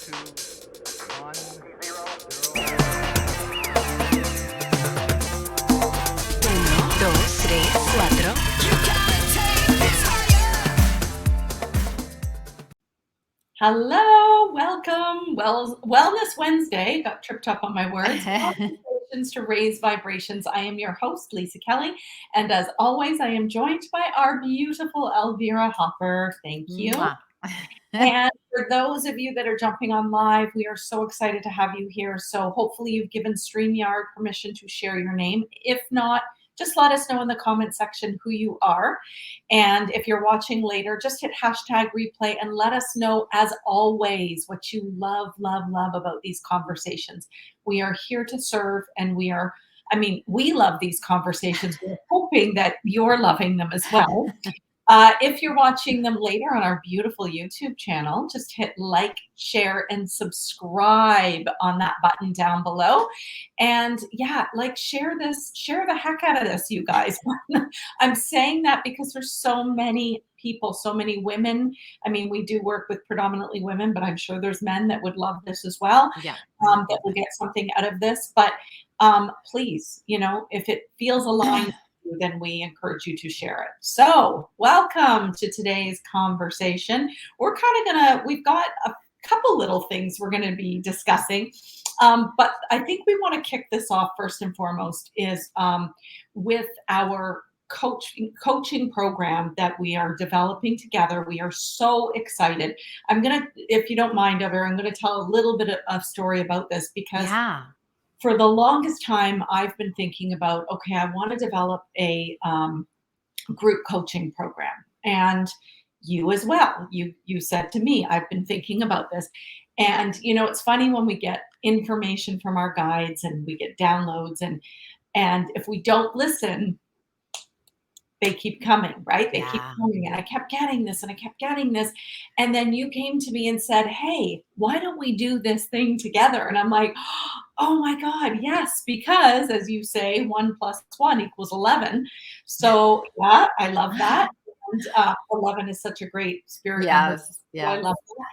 two, one, zero. Uno, dos, tres, cuatro. Hello, welcome. Wellness Wednesday. Got tripped up on my words. Conversations to raise vibrations. I am your host, Lisa Kelly. And as always, I am joined by our beautiful Elvira Hopper. Thank you. Mwah. And for those of you that are jumping on live, we are so excited to have you here. So hopefully you've given StreamYard permission to share your name. If not, just let us know in the comment section who you are. And if you're watching later, just hit hashtag replay and let us know, as always, what you love about these conversations. We are here to serve, and we love these conversations. We're hoping that you're loving them as well. If you're watching them later on our beautiful YouTube channel, just hit like, share, and subscribe on that button down below. And yeah, share the heck out of this, you guys. I'm saying that because there's so many people, so many women. I mean, we do work with predominantly women, but I'm sure there's men that would love this as well. Yeah. That will get something out of this. But please, if it feels aligned, then we encourage you to share it. So welcome to today's conversation. We've got a couple little things we're going to be discussing. But I think we want to kick this off first and foremost is with our coaching program that we are developing together. We are so excited. If you don't mind, Elvira, I'm going to tell a little bit of story about this because for the longest time, I've been thinking about, okay, I want to develop a group coaching program. And you as well. You said to me, I've been thinking about this. And, it's funny when we get information from our guides and we get downloads and if we don't listen, they keep coming, right? They keep coming. And I kept getting this and I kept getting this. And then you came to me and said, hey, why don't we do this thing together? And I'm like, oh my God, yes, because as you say, 1 + 1 = 11. So yeah, I love that. And 11 is such a great spirit number. So I love that.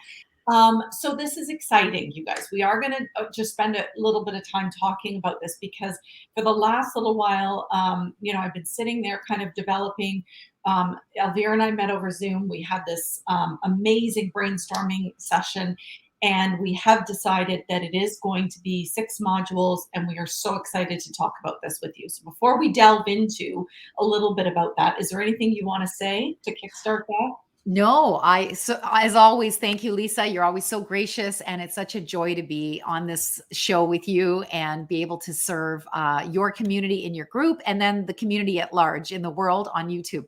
So this is exciting, you guys. We are going to just spend a little bit of time talking about this because for the last little while, I've been sitting there kind of developing. Elvira and I met over Zoom. We had this amazing brainstorming session, and we have decided that it is going to be 6 modules, and we are so excited to talk about this with you. So before we delve into a little bit about that, is there anything you want to say to kickstart that? No, as always, thank you, Lisa. You're always so gracious, and it's such a joy to be on this show with you and be able to serve your community in your group and then the community at large in the world on YouTube.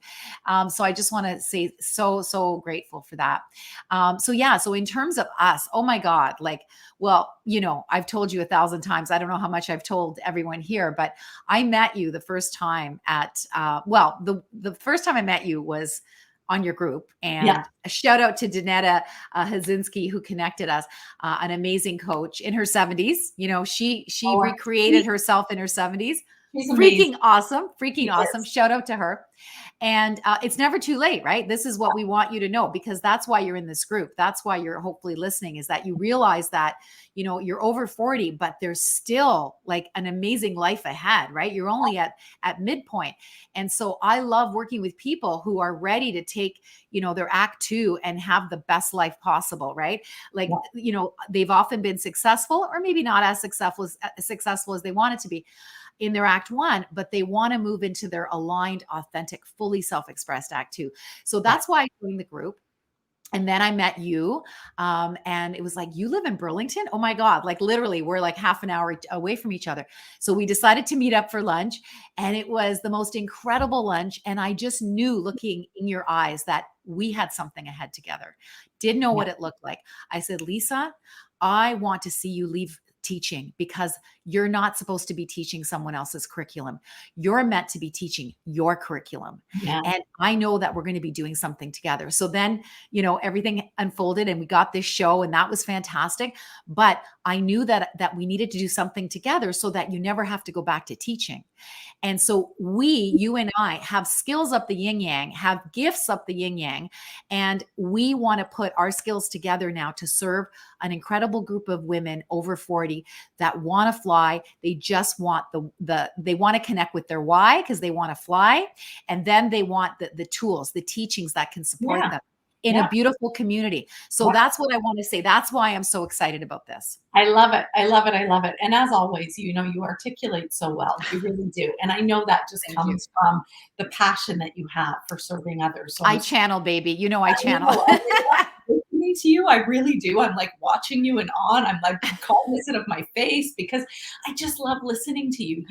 So I just want to say so grateful for that. So in terms of us, oh my God, I've told you 1,000 times. I don't know how much I've told everyone here, but I met you the first time the first time I met you was on your group. And a shout out to Danetta Hazinski, who connected us, an amazing coach in her 70s. She recreated herself in her 70s. Freaking awesome. Shout out to her. And it's never too late, right? This is what we want you to know, because that's why you're in this group. That's why you're hopefully listening, is that you realize that, you're over 40, but there's still like an amazing life ahead, right? You're only at midpoint. And so I love working with people who are ready to take, their act 2 and have the best life possible, right? They've often been successful, or maybe not as successful as they wanted to be in their act 1, but they want to move into their aligned, authentic, fully self-expressed act 2. So that's why I joined the group. And then I met you, and it was like, you live in Burlington? Oh my God. Like literally we're like half an hour away from each other. So we decided to meet up for lunch, and it was the most incredible lunch. And I just knew, looking in your eyes, that we had something ahead together. Didn't know what it looked like. I said, Lisa, I want to see you leave teaching, because you're not supposed to be teaching someone else's curriculum. You're meant to be teaching your curriculum. And I know that we're going to be doing something together. So then, everything unfolded and we got this show, and that was fantastic. But I knew that we needed to do something together so that you never have to go back to teaching. And so you and I have skills up the yin yang, have gifts up the yin yang, and we want to put our skills together now to serve an incredible group of women over 40 that want to fly. They just want they want to connect with their why because they want to fly. And then they want the tools, the teachings that can support Yeah. them in a beautiful community. So that's what I want to say. That's why I'm so excited about this. I love it. I love it. I love it. And as always, you articulate so well. You really do. And I know that just comes from the passion that you have for serving others. So I channel, baby. I channel. Listening to you, I really do. I'm like watching you and I'm like cognizant of my face because I just love listening to you.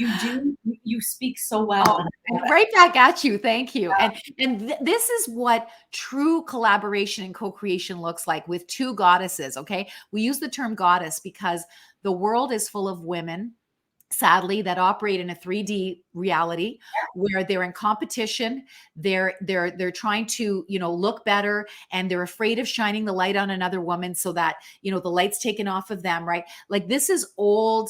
You speak so well. And right back at you. Thank you. Yeah. And this is what true collaboration and co-creation looks like with two goddesses. Okay. We use the term goddess because the world is full of women, sadly, that operate in a 3D reality where they're in competition. They're trying to, look better, and they're afraid of shining the light on another woman so that, the light's taken off of them, right? Like this is old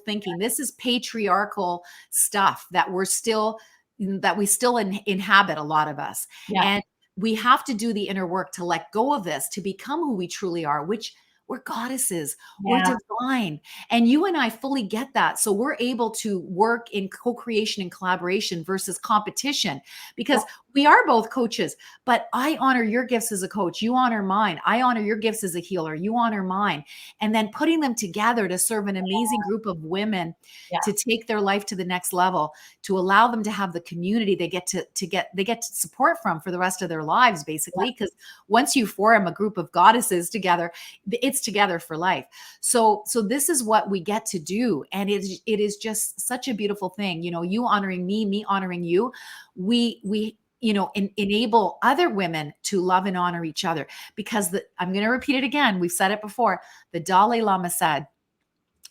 thinking. This is patriarchal stuff that we still inhabit, a lot of us. Yeah. And we have to do the inner work to let go of this, to become who we truly are, which we're goddesses, we're divine. And you and I fully get that. So we're able to work in co-creation and collaboration versus competition, because we are both coaches, but I honor your gifts as a coach. You honor mine. I honor your gifts as a healer. You honor mine. And then putting them together to serve an amazing group of women to take their life to the next level, to allow them to have the community they get to support from for the rest of their lives, basically. Because once you form a group of goddesses together, it's together for life. So this is what we get to do. And it is just such a beautiful thing. You honoring me honoring you. We enable other women to love and honor each other, because I'm going to repeat it again. We've said it before. The Dalai Lama said,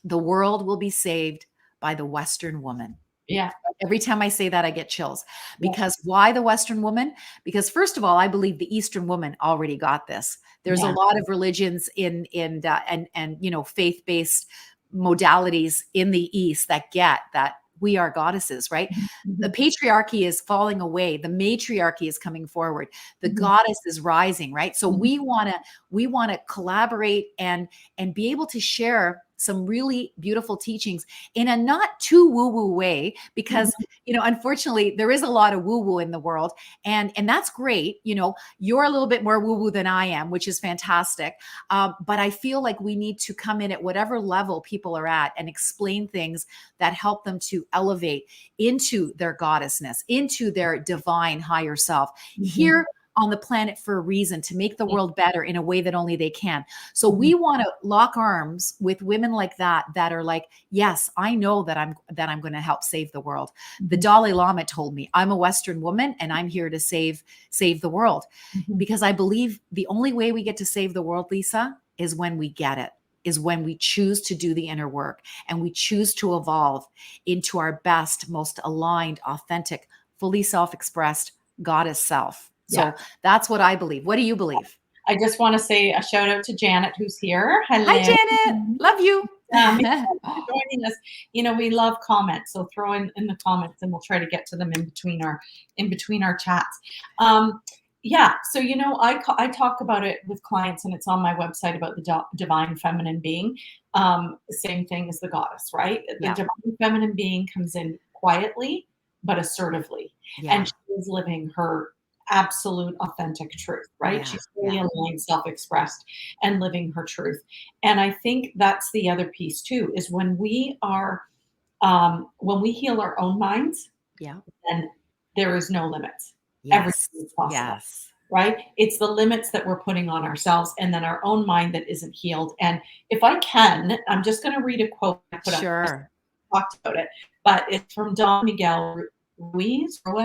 the world will be saved by the Western woman. Yeah. Every time I say that, I get chills. Because why the Western woman? Because first of all, I believe the Eastern woman already got this. There's a lot of religions and faith-based modalities in the East that get that we are goddesses, right? Mm-hmm. The patriarchy is falling away. The matriarchy is coming forward. The goddess is rising, right? So we want to collaborate and be able to share some really beautiful teachings in a not too woo-woo way, because, unfortunately there is a lot of woo-woo in the world, and that's great. You're a little bit more woo-woo than I am, which is fantastic. But I feel like we need to come in at whatever level people are at and explain things that help them to elevate into their goddessness, into their divine higher self. Here on the planet for a reason, to make the world better in a way that only they can. So we want to lock arms with women like that are like, yes, I know that I'm going to help save the world. The Dalai Lama told me, I'm a Western woman and I'm here to save the world. Because I believe the only way we get to save the world, Lisa, is when we get it, is when we choose to do the inner work and we choose to evolve into our best, most aligned, authentic, fully self-expressed goddess self. So that's what I believe. What do you believe? I just want to say a shout out to Janet, who's here. Hello. Hi, Janet. Love you. Joining us. We love comments, so throw in the comments, and we'll try to get to them in between our chats. So I talk about it with clients, and it's on my website, about the divine feminine being. The same thing as the goddess, right? The divine feminine being comes in quietly but assertively, and she is living her absolute authentic truth, right? She's fully aligned, self-expressed, and living her truth. And I think that's the other piece too, is when we heal our own minds, then there is no limits. Everything is possible. Right? It's the limits that we're putting on ourselves, and then our own mind that isn't healed. And if I can, I'm just going to read a quote I put up. Talked about it, but it's from Don Miguel Ruiz. I don't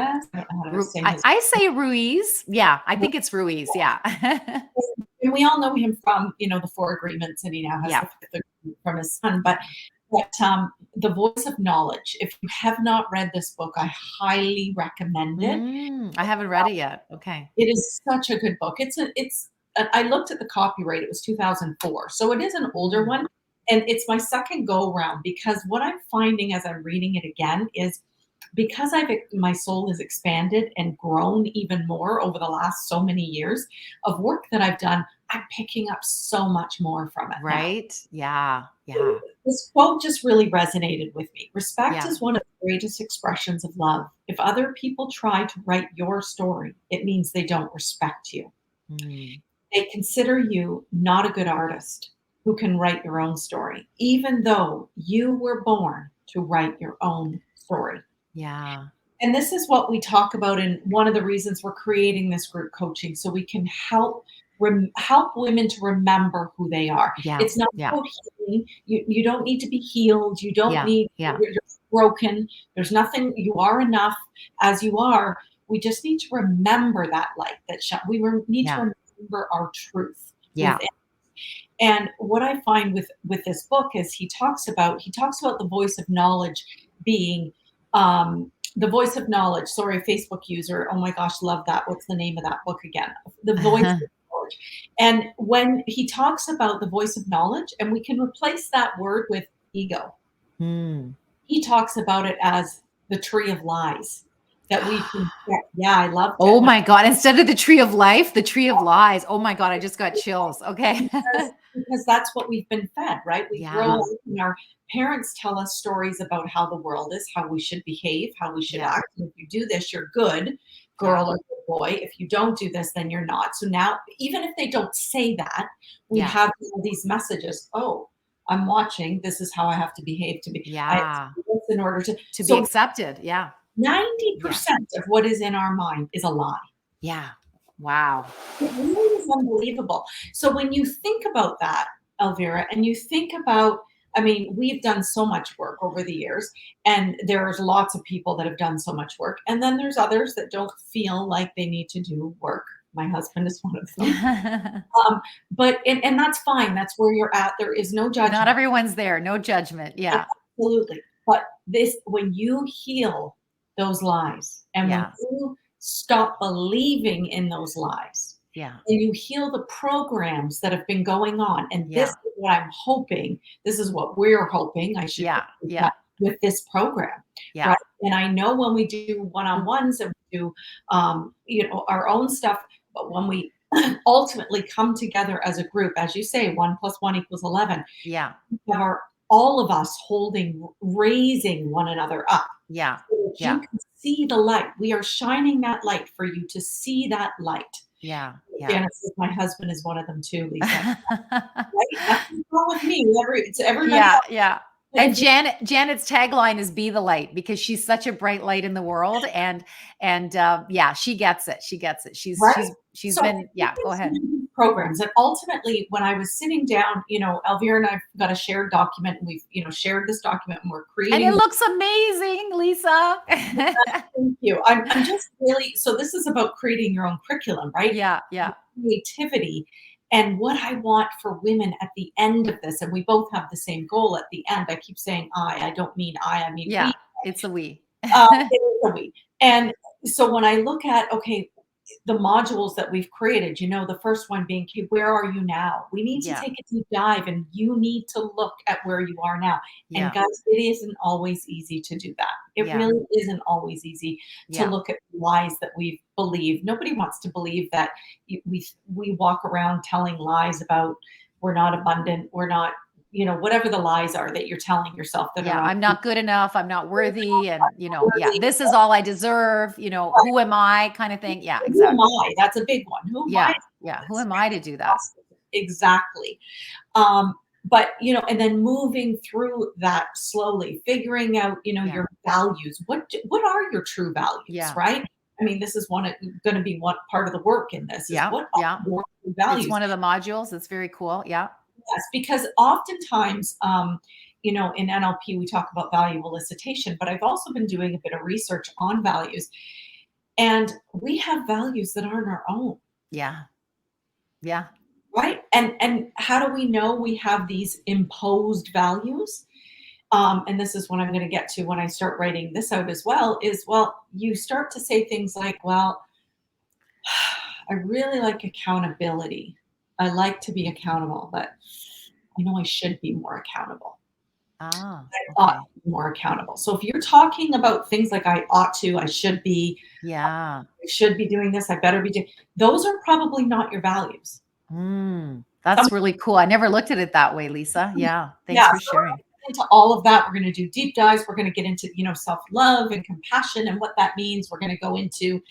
know how to say his I say Ruiz. Yeah, I think it's Ruiz. Yeah. And we all know him from, the Four Agreements, and he now has the Fifth Agreement from his son. But The Voice of Knowledge. If you have not read this book, I highly recommend it. I haven't read it yet. Okay. It is such a good book. I looked at the copyright. It was 2004. So it is an older one. And it's my second go around, because what I'm finding as I'm reading it again is because my soul has expanded and grown even more over the last so many years of work that I've done, I'm picking up so much more from it now. Right? Yeah. Yeah. This quote just really resonated with me. Respect Yeah. is one of the greatest expressions of love. If other people try to write your story, it means they don't respect you. Mm. They consider you not a good artist who can write your own story, even though you were born to write your own story. Yeah. And this is what we talk about, and one of the reasons we're creating this group coaching, so we can help women to remember who they are. Yeah. It's not Yeah. about healing. You don't need to be healed. You don't Yeah. need Yeah. you're broken. There's nothing. You are enough as you are. We just need to remember that light that need to Yeah. remember our truth Yeah. within. And what I find with this book is he talks about the voice of knowledge being the voice of knowledge. Sorry, Facebook user. Oh my gosh, love that. What's the name of that book again? The voice of knowledge. And when he talks about the voice of knowledge, and we can replace that word with ego, Mm. he talks about it as the tree of lies that we can get. Yeah, I loved it. Oh my God. Instead of the tree of life, the tree of lies. Oh my God. I just got chills. Okay. Because that's what we've been fed, right? We grow Yeah. up and our parents tell us stories about how the world is, how we should behave, how we should Yeah. act. And if you do this, you're good Yeah. girl or good boy. If you don't do this, then you're not. So now, even if they don't say that, we Yeah. have all these messages. Oh, I'm watching. This is how I have to behave I have to Yeah. do this in order to. To be So accepted. Yeah. Yeah. 90% of what is in our mind is a lie. Yeah. Wow. It really is unbelievable. So when you think about that, Elvira, and you think about, I mean, we've done so much work over the years, and there's lots of people that have done so much work. And then there's others that don't feel like they need to do work. My husband is one of them. But that's fine. That's where you're at. There is no Not judgment. everyone's there. No judgment. Yeah. Absolutely. But when you heal those lies and when Yeah. you stop believing in those lies, Yeah. and you heal the programs that have been going on. And this Yeah. is what I'm hoping. This is what we're hoping. I should Yeah. put Yeah. that with this program, Yeah. right? And I know when we do one-on-ones and we do, our own stuff, but when we ultimately come together as a group, as you say, 1 + 1 = 11, Yeah. we have all of us raising one another up Yeah. so that Yeah. you can see the light. We are shining that light for you to see that light. Yeah. Yeah. Janice says my husband is one of them too, Lisa. Right? Nothing's wrong with me. It's everybody Yeah. else. Yeah. But And if Janet's tagline is "Be the light" because she's such a bright light in the world, and yeah, she gets it. She gets it. right? She's So been we've yeah. Go ahead. through these programs, and ultimately, when I was sitting down, Elvira and I've got a shared document, and we've shared this document, and we're And it creating. looks amazing, Lisa. Thank you. I'm just really so this is about creating your own curriculum, right? Yeah. Yeah. Creativity. And what I want for women at the end of this, and we both have the same goal at the end. I keep saying I don't mean I mean Yeah. we. It's a we. It is a we. And so when I look at, okay, the modules that we've created, the first one being, okay, where are you now? We need to Yeah. take a deep dive and you need to look at where you are now. And Yeah. guys, it isn't always easy to do that. It Yeah. really isn't always easy to Yeah. look at lies that we've believed. Nobody wants to believe that we walk around telling lies about we're not abundant, we're not, whatever the lies are that you're telling yourself that Yeah, are I'm not good enough. I'm not worthy. And, yeah, unworthy. this is all I deserve. Who am I kind of thing. Yeah, Who am exactly. I? That's a big one. Who am I Yeah. to do Yeah. Who this? am I to do that? Exactly. But and then moving through that slowly, figuring out, Yeah. your values. What are your true values, Yeah. right? I mean, this is going to be one part of the work in this is Yeah. what Yeah. are your true It's values? one of the modules. It's very cool. Yeah. Yes, because oftentimes, in NLP we talk about value elicitation, but I've also been doing a bit of research on values, and we have values that aren't our own. Yeah. Yeah. Right? And how do we know we have these imposed values? And this is what I'm going to get to when I start writing this out as well, you start to say things like, well, I really like accountability. I like to be accountable, but I know I should be more accountable. I ought Okay. to be more accountable. So if you're talking about things like I ought to, Yeah. I should be doing this, I better be doing, those are probably not your values. Some, That's really cool. I never looked at it that way, Lisa. Yeah. Thanks yeah, for so we're sharing. gonna get into all of that. We're going to do deep dives. We're going to get into, self-love and compassion and what that means. We're going to go into,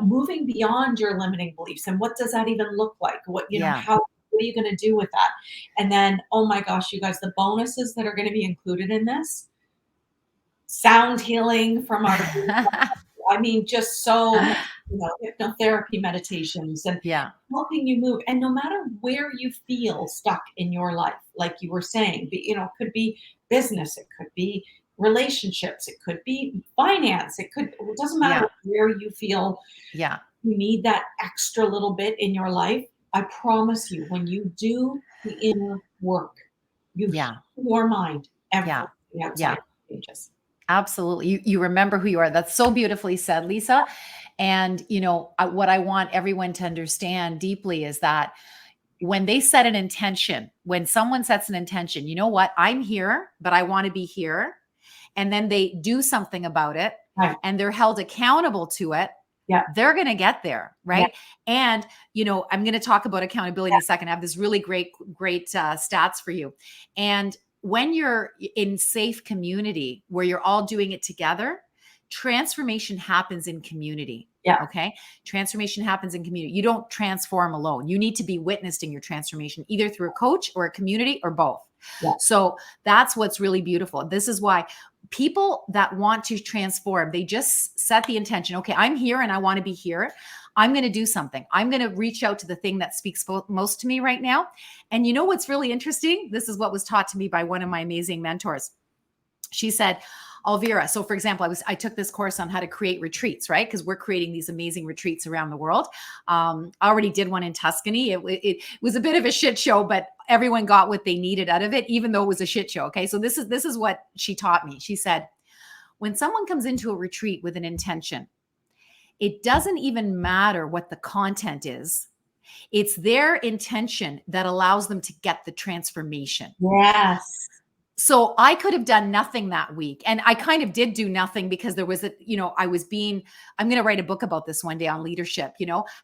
moving beyond your limiting beliefs and what does that even look like? Yeah. What are you going to do with that? And then, oh my gosh, you guys, the bonuses that are going to be included in this, sound healing from our, I mean, just so much, hypnotherapy meditations and Yeah. helping you move. And no matter where you feel stuck in your life, like you were saying, it could be business, it could be relationships, it could be finance, it doesn't matter Yeah. where you feel Yeah. you need that extra little bit in your life. I promise you, when you do the inner work, you heal Yeah. your mind, everything Yeah. outside Yeah. changes. Absolutely. You remember who you are. That's so beautifully said, Lisa. And, what I want everyone to understand deeply is that when they set an intention, when someone sets an intention, you know what? I'm here, but I want to be here. And then they do something about it Right. and they're held accountable to it. Yeah. They're going to get there. Yeah. Right. And, I'm going to talk about accountability in a second. I have this really great stats for you. And when you're in safe community where you're all doing it together, transformation happens in community. Yeah. Okay. Transformation happens in community. You don't transform alone. You need to be witnessed in your transformation, either through a coach or a community or both. Yeah. So that's what's really beautiful. This is why people that want to transform, they just set the intention. Okay, I'm here and I want to be here. I'm going to do something. I'm going to reach out to the thing that speaks most to me right now. And you know what's really interesting? This is what was taught to me by one of my amazing mentors. She said, Elvira. So for example, I took this course on how to create retreats, right? Because we're creating these amazing retreats around the world. I already did one in Tuscany. It was a bit of a shit show, but everyone got what they needed out of it, even though it was a shit show. Okay. So this is what she taught me. She said, when someone comes into a retreat with an intention, it doesn't even matter what the content is. It's their intention that allows them to get the transformation. Yes. So I could have done nothing that week. And I kind of did do nothing because there was I'm going to write a book about this one day on leadership,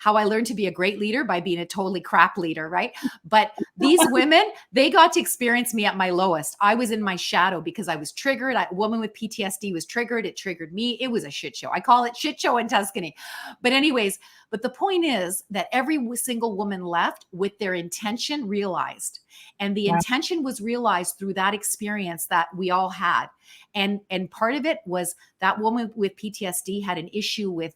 how I learned to be a great leader by being a totally crap leader. Right. But these women, they got to experience me at my lowest. I was in my shadow because I was triggered. A woman with PTSD was triggered. It triggered me. It was a shit show. I call it shit show in Tuscany. But anyways, but the point is that every single woman left with their intention realized. And the intention was realized through that experience that we all had. And part of it was that woman with PTSD had an issue with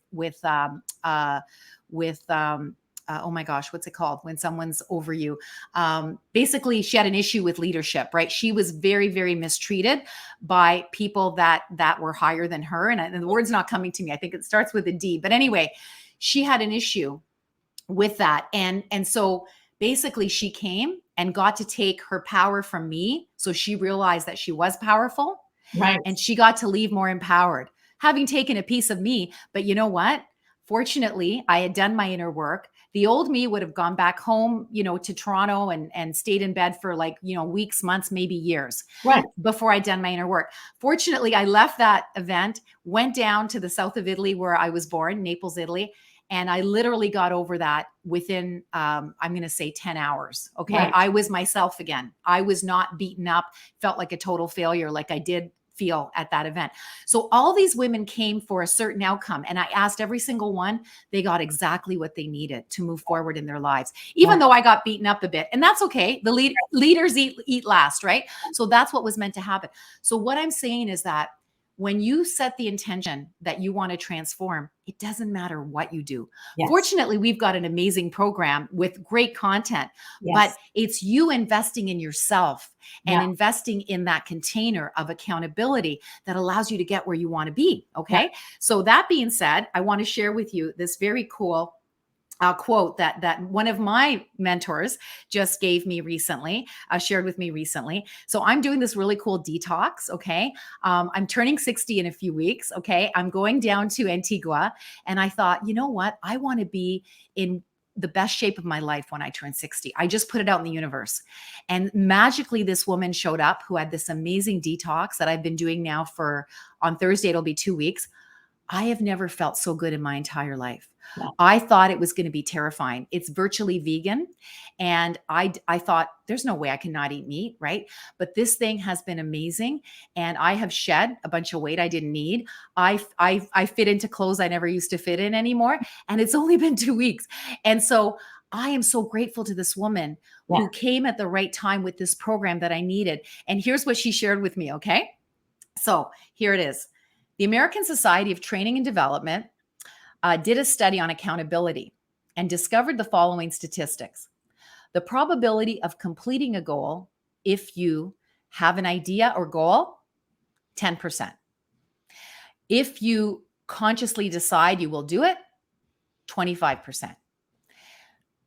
oh my gosh, what's it called? When someone's over you. Basically, she had an issue with leadership, right? She was very, very mistreated by people that were higher than her. And the word's not coming to me. I think it starts with a D. But anyway, she had an issue with that. And so basically she came and got to take her power from me. So she realized that she was powerful. Right. And she got to leave more empowered, having taken a piece of me. But you know what? Fortunately, I had done my inner work. The old me would have gone back home, to Toronto and stayed in bed for weeks, months, maybe years, right, before I'd done my inner work. Fortunately, I left that event, went down to the south of Italy where I was born, Naples, Italy. And I literally got over that within, I'm going to say 10 hours. Okay. Right. I was myself again. I was not beaten up, felt like a total failure, like I did feel at that event. So all these women came for a certain outcome. And I asked every single one, they got exactly what they needed to move forward in their lives, even though I got beaten up a bit. And that's okay. The leaders eat last, right? So that's what was meant to happen. So what I'm saying is that when you set the intention that you want to transform, it doesn't matter what you do. Yes. Fortunately, we've got an amazing program with great content, but it's you investing in yourself and investing in that container of accountability that allows you to get where you want to be. Okay. Yeah. So that being said, I want to share with you this very cool quote that one of my mentors just gave me recently, shared with me recently. So I'm doing this really cool detox. Okay. I'm turning 60 in a few weeks. Okay. I'm going down to Antigua. And I thought, you know what? I want to be in the best shape of my life when I turned 60. I just put it out in the universe. And magically this woman showed up who had this amazing detox that I've been doing now on Thursday, it'll be 2 weeks. I have never felt so good in my entire life. Yeah. I thought it was going to be terrifying. It's virtually vegan. And I thought there's no way I cannot eat meat, right? But this thing has been amazing. And I have shed a bunch of weight I didn't need. I fit into clothes I never used to fit in anymore. And it's only been 2 weeks. And so I am so grateful to this woman who came at the right time with this program that I needed. And here's what she shared with me. Okay. So here it is. The American Society of Training and Development did a study on accountability and discovered the following statistics. The probability of completing a goal, if you have an idea or goal, 10%. If you consciously decide you will do it, 25%.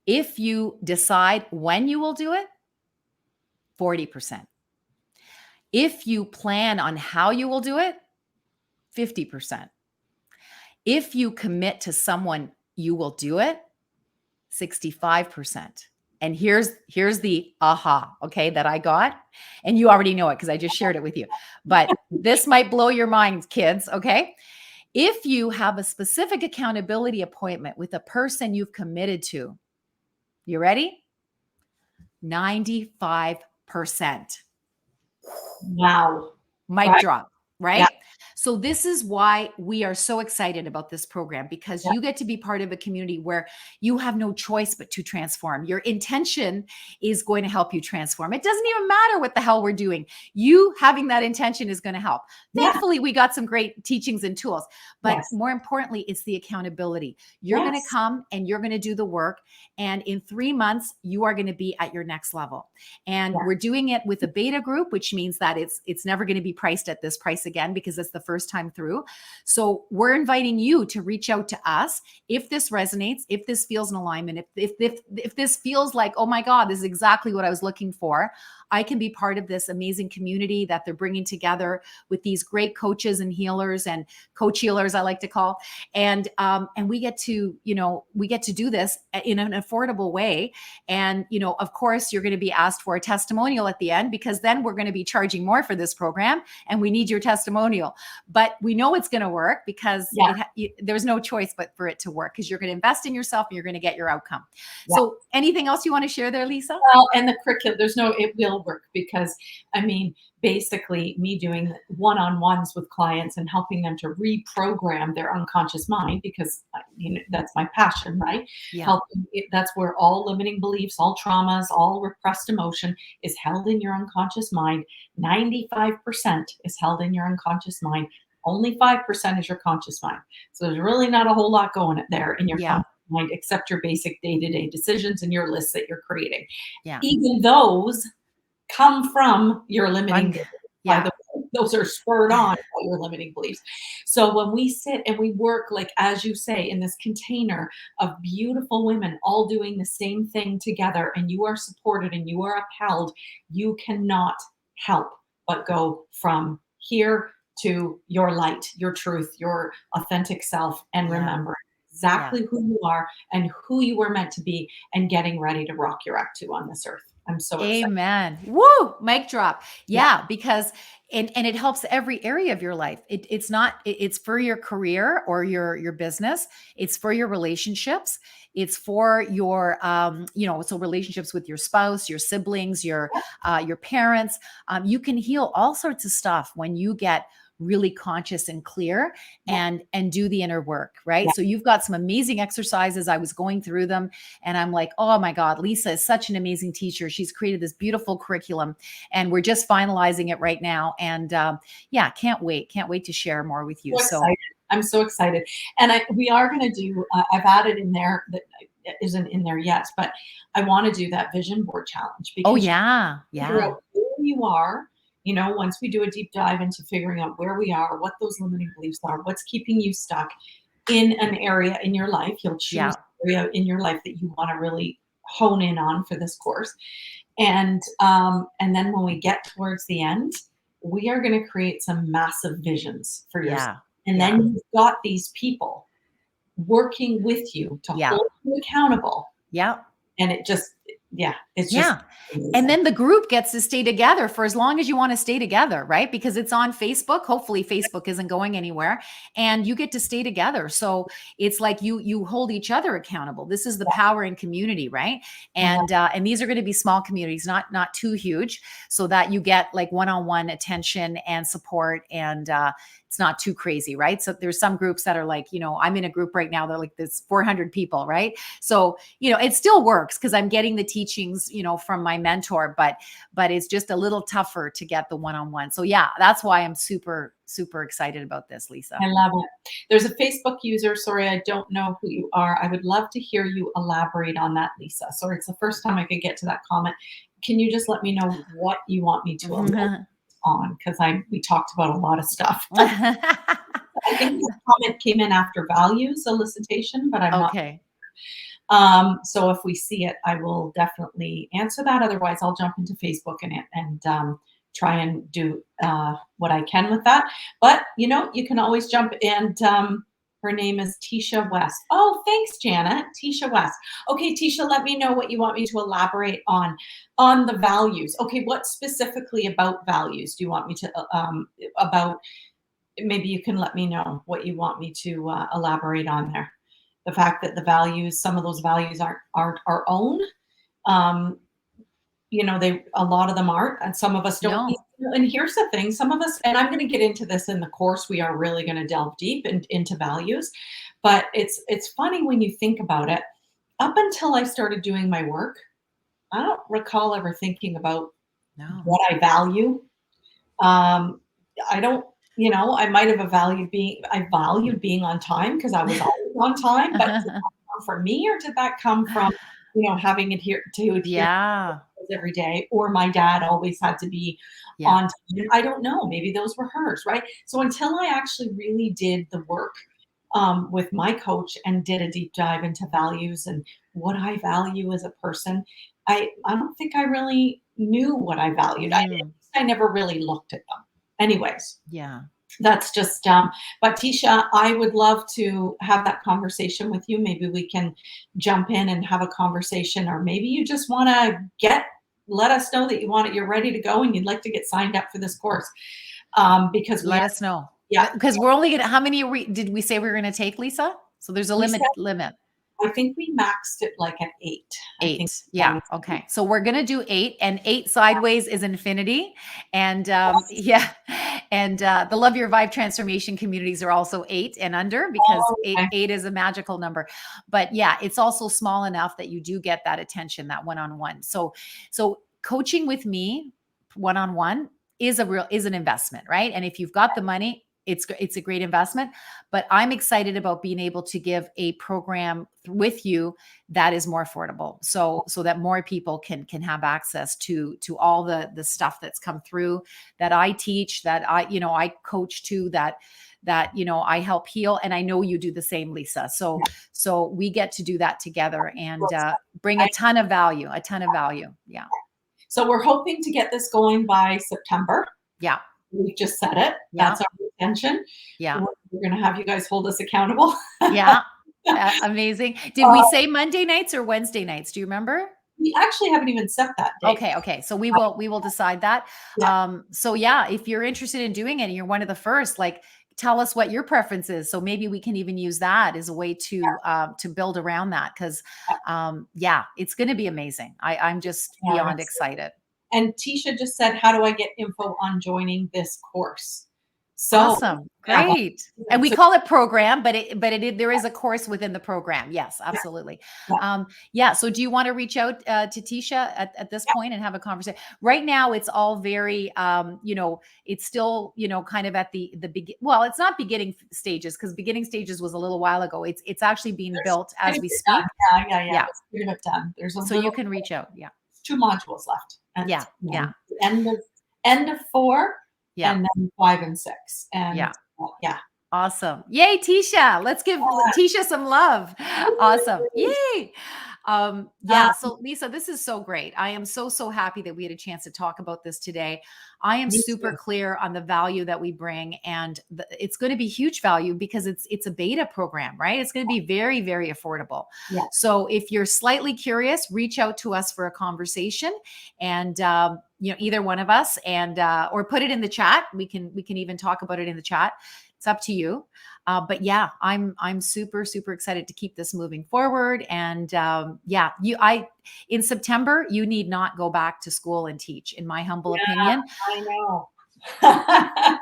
If you decide when you will do it, 40%. If you plan on how you will do it, 50%. If you commit to someone, you will do it, 65%. And here's the aha, okay, that I got. And you already know it because I just shared it with you. But this might blow your minds, kids, okay? If you have a specific accountability appointment with a person you've committed to, you ready? 95%. Wow. Mic drop, right? Yeah. So this is why we are so excited about this program, because you get to be part of a community where you have no choice but to transform. Your intention is going to help you transform. It doesn't even matter what the hell we're doing. You having that intention is going to help. Thankfully, we got some great teachings and tools, but more importantly, it's the accountability. You're going to come and you're going to do the work. And in 3 months, you are going to be at your next level. And we're doing it with a beta group, which means that it's never going to be priced at this price again, because it's the first time through. So we're inviting you to reach out to us if this resonates, if this feels in alignment, if this feels like, oh my God, this is exactly what I was looking for. I can be part of this amazing community that they're bringing together with these great coaches and healers and coach healers, I like to call. And we get to do this in an affordable way. And, of course, you're going to be asked for a testimonial at the end, because then we're going to be charging more for this program and we need your testimonial. But we know it's going to work because there's no choice but for it to work, because you're going to invest in yourself and you're going to get your outcome. Yeah. So anything else you want to share there, Lisa? Well, and the curriculum, it will work, because basically me doing one-on-ones with clients and helping them to reprogram their unconscious mind, because that's my passion, right? Yeah. That's where all limiting beliefs, all traumas, all repressed emotion is held in your unconscious mind. 95% is held in your unconscious mind. Only 5% is your conscious mind. So there's really not a whole lot going there in your conscious mind, except your basic day-to-day decisions and your lists that you're creating. Yeah. Even those come from your limiting beliefs. By the way, those are spurred on by your limiting beliefs. So when we sit and we work, like, as you say, in this container of beautiful women all doing the same thing together, and you are supported and you are upheld, you cannot help but go from here to your light, your truth, your authentic self, and remember exactly who you are and who you were meant to be, and getting ready to rock your act to on this earth. I'm so excited. Amen. Woo! Mic drop. Yeah, because and it helps every area of your life. It's for your career or your business. It's for your relationships. It's for your so relationships with your spouse, your siblings, your parents. You can heal all sorts of stuff when you get really conscious and clear and do the inner work, right? So you've got some amazing exercises. I was going through them and I'm like, oh my God, Lisa is such an amazing teacher. She's created this beautiful curriculum and we're just finalizing it right now. And can't wait to share more with you. So I'm so excited. And we are going to do, I've added in there that isn't in there yet, but I want to do that vision board challenge. Because where you are, once we do a deep dive into figuring out where we are, what those limiting beliefs are, what's keeping you stuck in an area in your life, you'll choose an area in your life that you want to really hone in on for this course. And then when we get towards the end, we are going to create some massive visions for yourself. And then you've got these people working with you to hold you accountable Yeah. And it just, yeah, it's just Yeah. amazing. And then the group gets to stay together for as long as you want to stay together, right? Because it's on Facebook. Hopefully Facebook isn't going anywhere and you get to stay together. So it's like you hold each other accountable. This is the power in community, right? And these are going to be small communities, not too huge, so that you get like one-on-one attention and support, and it's not too crazy, right? So there's some groups that are like, I'm in a group right now, they're like this 400 people, right? So, it still works because I'm getting the teachings, from my mentor, but it's just a little tougher to get the one-on-one. So yeah, that's why I'm super, super excited about this, Lisa. I love it. There's a Facebook user. Sorry, I don't know who you are. I would love to hear you elaborate on that, Lisa. Sorry, it's the first time I could get to that comment. Can you just let me know what you want me to elaborate on? Because we talked about a lot of stuff. I think the comment came in after value solicitation, but I'm not. Okay. So if we see it, I will definitely answer that. Otherwise, I'll jump into Facebook and try and do what I can with that. But you can always jump. And her name is Tisha West. Oh, thanks, Janet. Tisha West. Okay, Tisha, let me know what you want me to elaborate on the values. Okay, what specifically about values do you want me to about? Maybe you can let me know what you want me to elaborate on there. The fact that the values, some of those values aren't our own. A lot of them aren't, and some of us don't. No. And here's the thing: some of us, and I'm going to get into this in the course. We are really going to delve deep into values, but it's funny when you think about it. Up until I started doing my work, I don't recall ever thinking about what I value. I don't. I might have I valued being on time because I was always on time, but did that come from me, or did that come from, having adhere every day, or my dad always had to be on time? I don't know. Maybe those were hers, right? So until I actually really did the work with my coach and did a deep dive into values and what I value as a person, I don't think I really knew what I valued. I never really looked at them. Anyways, that's just, but Tisha, I would love to have that conversation with you. Maybe we can jump in and have a conversation, or maybe you just want to let us know that you're ready to go and you'd like to get signed up for this course. Because let us know. Yeah. Because we're only how many did we say we were going to take, Lisa? So there's a limit. I think we maxed it like at 8. 8. Yeah. Okay. So we're going to do 8, and 8 sideways is infinity. And and the Love Your Vibe transformation communities are also 8 and under, because 8 is a magical number. But yeah, it's also small enough that you do get that attention, that one-on-one. So coaching with me one-on-one is an investment, right? And if you've got the money, it's a great investment. But I'm excited about being able to give a program with you that is more affordable, so that more people can have access to all the stuff that's come through, that I teach, that I coach to, that I help heal. And I know you do the same, Lisa. So we get to do that together and bring a ton of value. Yeah. So we're hoping to get this going by September. Yeah. We just said it. That's our intention. Yeah. We're going to have you guys hold us accountable. Yeah. Amazing. Did we say Monday nights or Wednesday nights? Do you remember? We actually haven't even set that date. Okay. So we will decide that. Yeah. So yeah, if you're interested in doing it and you're one of the first, like, tell us what your preference is. So maybe we can even use that as a way to build around that. Cause it's going to be amazing. I'm just beyond excited. And Tisha just said, how do I get info on joining this course? So awesome. Great. And we call it program, but there is a course within the program. Yes, absolutely. So do you want to reach out to Tisha at this point and have a conversation? Right now, it's all very, it's still, kind of at the well, it's not beginning stages, because beginning stages was a little while ago. It's actually being built as we speak. Yeah. It's pretty much done. So you can reach out. Yeah. 2 modules left. And End of 4. Yeah. And then 5 and 6. And awesome. Yay, Tisha. Let's give Tisha some love. Awesome. Yay. Yeah. So Lisa, this is so great. I am so happy that we had a chance to talk about this today. I am Me super too. clear on the value that we bring, and it's going to be huge value because it's a beta program, right? It's going to be very affordable. Yeah. So if you're slightly curious, reach out to us for a conversation, and either one of us, and or put it in the chat. We can even talk about it in the chat. It's up to you. But yeah, I'm super excited to keep this moving forward. And in September, you need not go back to school and teach, in my humble opinion. I know. I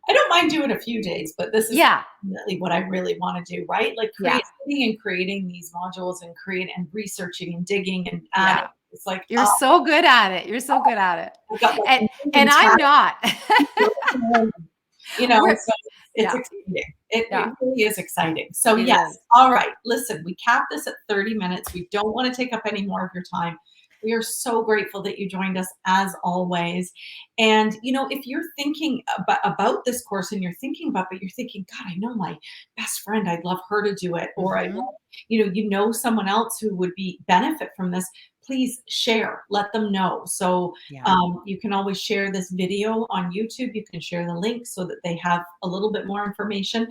don't mind doing a few days, but this is definitely what I really want to do, right? Like creating these modules and researching and digging and adding. It's like, you're so good at it. You're so good at it. I've got like And I'm not. So it's exciting. It really is exciting. So yes. All right. Listen, we capped this at 30 minutes. We don't want to take up any more of your time. We are so grateful that you joined us as always. And, if you're thinking about this course and you're thinking about, but you're thinking, God, I know my best friend, I'd love her to do it. Or I know, someone else who would benefit from this, please share, let them know. So you can always share this video on YouTube. You can share the link so that they have a little bit more information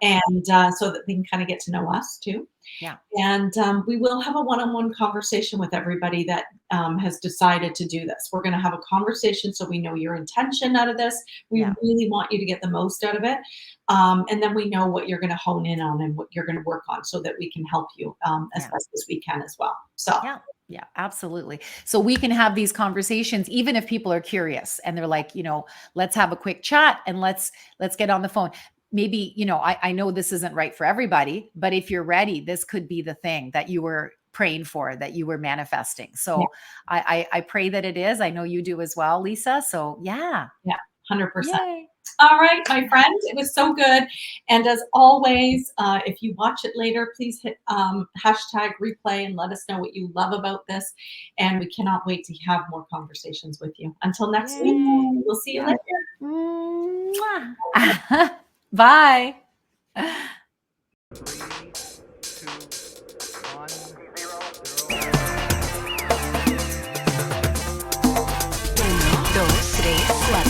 and so that they can kind of get to know us too. Yeah. And we will have a one-on-one conversation with everybody that has decided to do this. We're going to have a conversation so we know your intention out of this. We really want you to get the most out of it. And then we know what you're going to hone in on and what you're going to work on so that we can help you as best as we can as well. So yeah, absolutely. So we can have these conversations, even if people are curious and they're like, let's have a quick chat and let's get on the phone. Maybe, I know this isn't right for everybody, but if you're ready, this could be the thing that you were praying for, that you were manifesting. So I pray that it is. I know you do as well, Lisa. So yeah. Yeah, 100%. Yay. All right, my friends, it was so good. And as always, if you watch it later, please hit hashtag replay and let us know what you love about this. And we cannot wait to have more conversations with you. Until next week, we'll see you later. Bye. 3, 2, 1, 0. 1, 2, 3, 4.